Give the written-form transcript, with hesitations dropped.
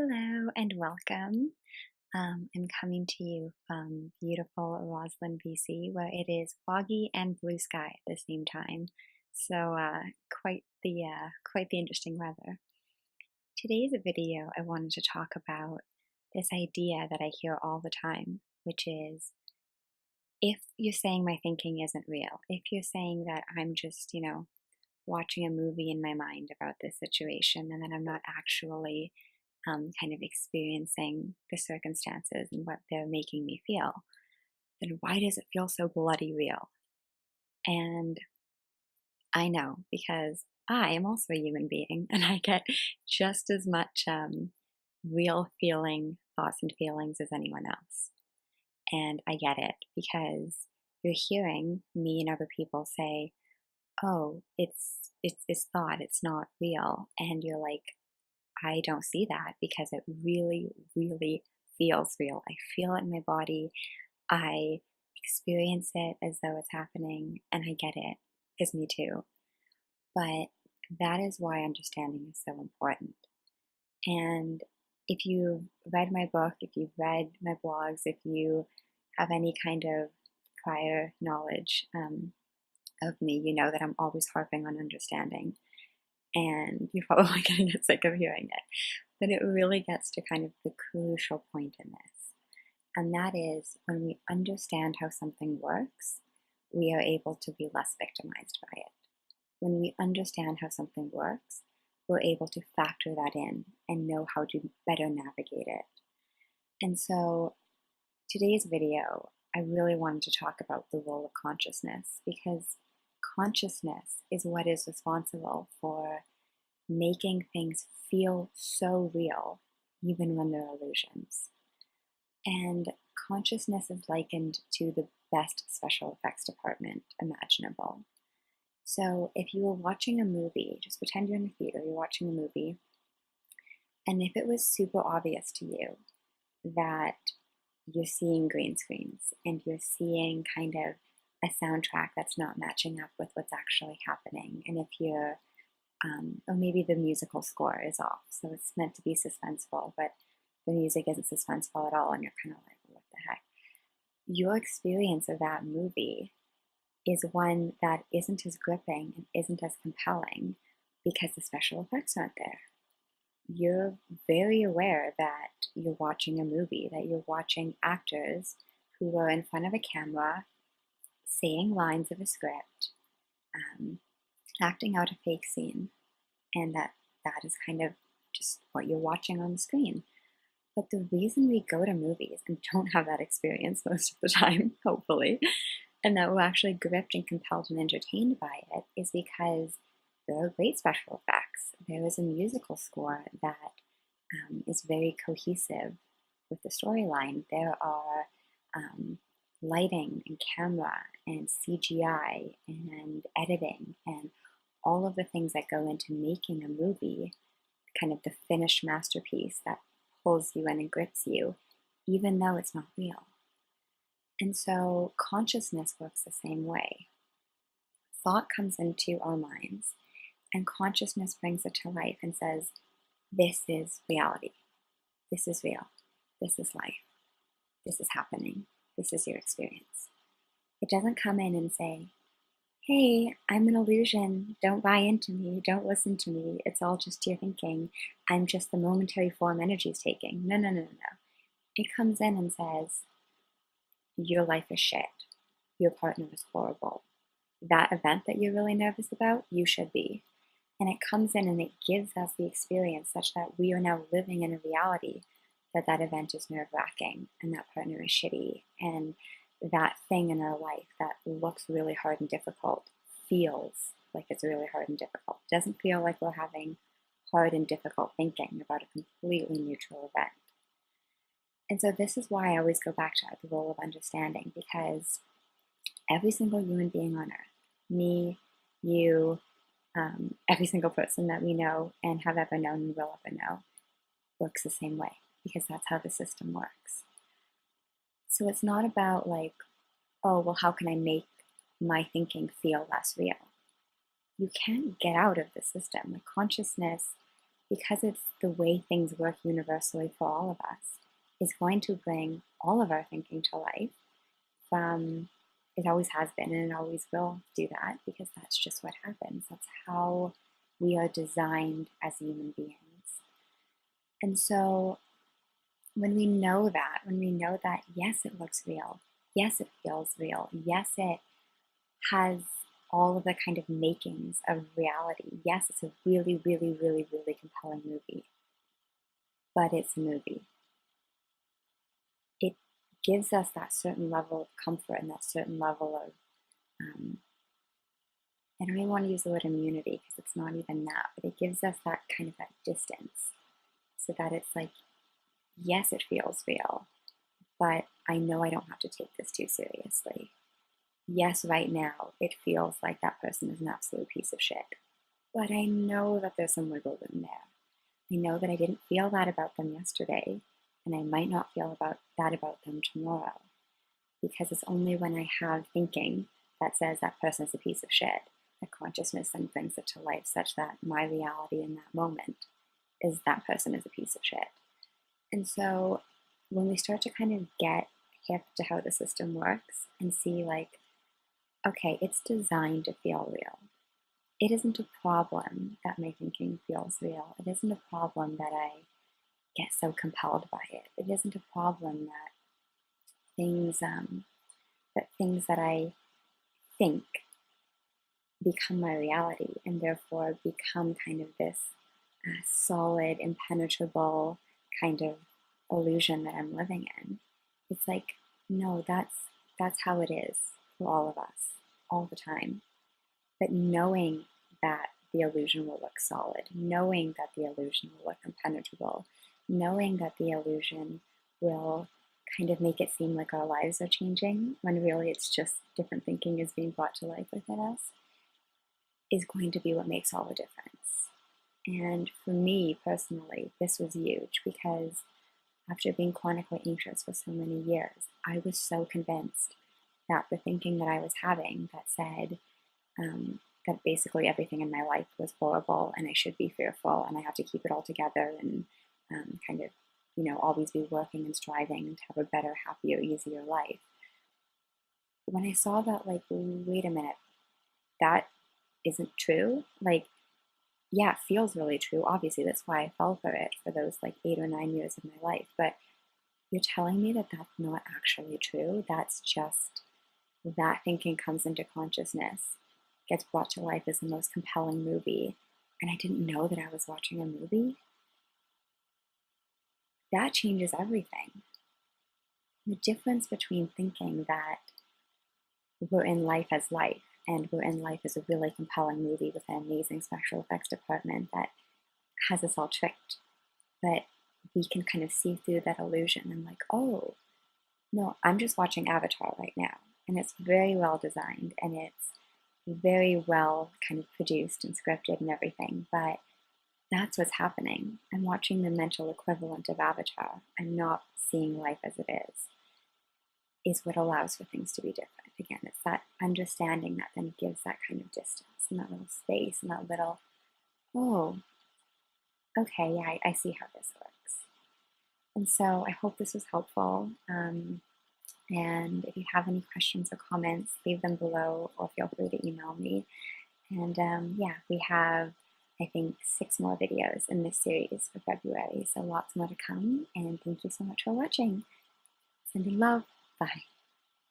Hello and welcome. I'm coming to you from beautiful Roslyn, BC, where it is foggy and blue sky at the same time. So quite the interesting weather. Today's video, I wanted to talk about this idea that I hear all the time, which is if you're saying my thinking isn't real, if you're saying that I'm just, watching a movie in my mind about this situation and that I'm not actually kind of experiencing the circumstances and what they're making me feel, then why does it feel so bloody real? And I know because I am also a human being and I get just as much real thoughts and feelings as anyone else. And I get it because you're hearing me and other people say, oh, it's thought, it's not real. And you're like, I don't see that because it really, really feels real. I feel it in my body. I experience it as though it's happening, and I get it, because me too. But that is why understanding is so important. And if you've read my book, if you've read my blogs, if you have any kind of prior knowledge of me, you know that I'm always harping on understanding. And you're probably going to get sick of hearing it. But it really gets to kind of the crucial point in this. And that is when we understand how something works, we are able to be less victimized by it. When we understand how something works, we're able to factor that in and know how to better navigate it. And so today's video, I really wanted to talk about the role of consciousness because consciousness is what is responsible for making things feel so real, even when they're illusions. And consciousness is likened to the best special effects department imaginable. So if you were watching a movie, just pretend you're in the theater, you're watching a movie, and if it was super obvious to you that you're seeing green screens and you're seeing kind of a soundtrack that's not matching up with what's actually happening, and if you're or maybe the musical score is off, so it's meant to be suspenseful, but the music isn't suspenseful at all, and you're kind of like, what the heck? Your experience of that movie is one that isn't as gripping and isn't as compelling because the special effects aren't there. You're very aware that you're watching a movie, that you're watching actors who are in front of a camera saying lines of a script, acting out a fake scene, and that is kind of just what you're watching on the screen. But the reason we go to movies and don't have that experience most of the time, hopefully, and that we're actually gripped and compelled and entertained by it is because there are great special effects. There is a musical score that is very cohesive with the storyline. There are lighting and camera and CGI and editing and all of the things that go into making a movie, kind of the finished masterpiece that pulls you in and grips you, even though it's not real. And so consciousness works the same way. Thought comes into our minds, and consciousness brings it to life and says, this is reality. This is real. This is life. This is happening. This is your experience. It doesn't come in and say, hey, I'm an illusion. Don't buy into me. Don't listen to me. It's all just your thinking. I'm just the momentary form energy's taking. No, no, no, no, no. It comes in and says, your life is shit. Your partner is horrible. That event that you're really nervous about, you should be. And it comes in and it gives us the experience such that we are now living in a reality that that event is nerve-wracking and that partner is shitty and that thing in our life that looks really hard and difficult feels like it's really hard and difficult. It doesn't feel like we're having hard and difficult thinking about a completely neutral event. And so this is why I always go back to the role of understanding, because every single human being on earth, me, you, every single person that we know and have ever known and will ever know, works the same way, because that's how the system works. So it's not about like, oh, well, how can I make my thinking feel less real? You can't get out of the system. Like consciousness because it's the way things work universally for all of us, is going to bring all of our thinking to life from it always has been and it always will do that because that's just what happens. That's how we are designed as human beings. And so when we know that, yes, it looks real, yes, it feels real, yes, it has all of the kind of makings of reality. Yes, it's a really, really, really, really compelling movie, but it's a movie. It gives us that certain level of comfort and that certain level of, I don't even want to use the word immunity because it's not even that, but it gives us that kind of that distance so that it's like, yes, it feels real, but I know I don't have to take this too seriously. Yes, right now it feels like that person is an absolute piece of shit, but I know that there's some wiggle room there. I know that I didn't feel that about them yesterday, and I might not feel that about them tomorrow, because it's only when I have thinking that says that person is a piece of shit that consciousness then brings it to life such that my reality in that moment is that person is a piece of shit. And so when we start to kind of get hip to how the system works and see like, okay, it's designed to feel real. It isn't a problem that my thinking feels real. It isn't a problem that I get so compelled by it. It isn't a problem that things that I think become my reality and therefore become kind of this solid, impenetrable kind of illusion that I'm living in. It's like, no, that's how it is for all of us all the time. But knowing that the illusion will look solid, knowing that the illusion will look impenetrable, knowing that the illusion will kind of make it seem like our lives are changing when really it's just different thinking is being brought to life within us, is going to be what makes all the difference. And for me personally, this was huge because after being chronically anxious for so many years, I was so convinced that the thinking that I was having that said that basically everything in my life was horrible and I should be fearful and I have to keep it all together and kind of, always be working and striving to have a better, happier, easier life. When I saw that, like, wait a minute, that isn't true. Like, yeah, it feels really true. Obviously, that's why I fell for it for those like 8 or 9 years of my life. But you're telling me that that's not actually true. That's just that thinking comes into consciousness, gets brought to life as the most compelling movie, and I didn't know that I was watching a movie. That changes everything. The difference between thinking that we're in life as life and we're in life as a really compelling movie with an amazing special effects department that has us all tricked, but we can kind of see through that illusion and like, oh, no, I'm just watching Avatar right now. And it's very well designed and it's very well kind of produced and scripted and everything. But that's what's happening. I'm watching the mental equivalent of Avatar. I'm not seeing life as it is what allows for things to be different. Again, it's that understanding that then gives that kind of distance and that little space and that little, oh, okay, yeah, I see how this works. And so I hope this was helpful. And if you have any questions or comments, leave them below or feel free to email me. And yeah, we have, I think, 6 more videos in this series for February. So lots more to come. And thank you so much for watching. Sending love. Bye.